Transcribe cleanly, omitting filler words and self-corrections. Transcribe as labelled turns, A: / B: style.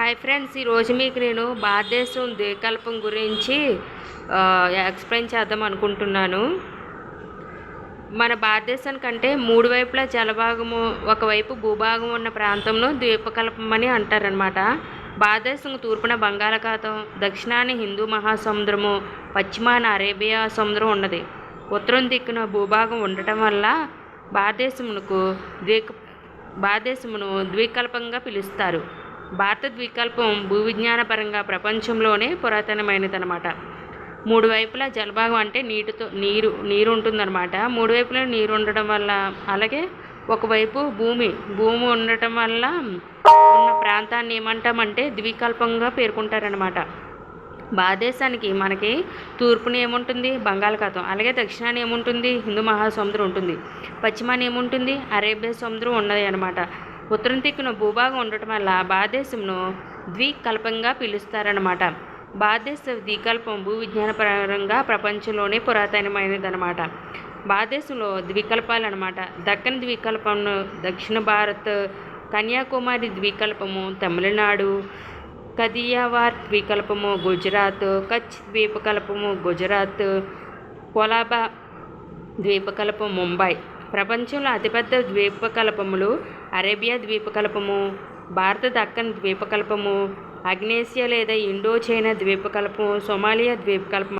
A: Hi friends, ఈరోజు మీకు నేను భారతదేశం ద్వీపకల్పం గురించి ఎక్స్ప్లెయిన్ చేద్దాం అనుకుంటున్నాను. మన భారతదేశానికంటే మూడు వైపులా జలభాగము, ఒకవైపు భూభాగం ఉన్న ప్రాంతంలో ద్వీపకల్పం అని అంటారనమాట. భారతదేశం తూర్పున బంగాళాఖాతం, దక్షిణాన హిందూ మహాసముద్రము, పశ్చిమాన అరేబియా సముద్రం ఉన్నది. ఉత్తరం దిక్కున భూభాగం ఉండటం వల్ల భారతదేశమును ద్వీపకల్పంగా పిలుస్తారు. భారత ద్వీపకల్పం భూవిజ్ఞానపరంగా ప్రపంచంలోనే పురాతనమైనదనమాట. మూడు వైపులా జలభాగం అంటే నీరు ఉంటుందన్నమాట. మూడు వైపులా నీరు ఉండటం వల్ల, అలాగే ఒకవైపు భూమి ఉండటం వల్ల ఉన్న ప్రాంతాన్ని ఏమంటామంటే ద్వీపకల్పంగా పేర్కొంటారనమాట. భారతదేశానికి మనకి తూర్పున ఏముంటుంది, బంగాళాఖాతం, అలాగే దక్షిణాన్ని ఏముంటుంది, హిందూ మహాసముద్రం ఉంటుంది, పశ్చిమాన్ని ఏముంటుంది, అరేబియా సముద్రం ఉన్నది అనమాట. ఉత్తరం దిక్కున భూభాగం ఉండటం వల్ల భారతదేశంను ద్వీపకల్పంగా పిలుస్తారనమాట. భారతదేశ ద్వీపకల్పం భూవిజ్ఞానపరంగా ప్రపంచంలోనే పురాతనమైనదనమాట. భారతదేశంలో ద్వీపకల్పాలు అనమాట. దక్కన్ ద్వీపకల్పం దక్షిణ భారత్, కన్యాకుమారి ద్వీపకల్పము తమిళనాడు, కదియావార్ ద్వీపకల్పము గుజరాత్, కచ్ ద్వీపకల్పము గుజరాత్, కొలాబా ద్వీపకల్పం ముంబై. ప్రపంచంలో అతిపెద్ద ద్వీపకల్పములు అరేబియా ద్వీపకల్పము, భారత దక్కన్ ద్వీపకల్పము, ఆగ్నేసియా లేదా ఇండో చైనా ద్వీపకల్పం, సోమాలియా ద్వీపకల్పం.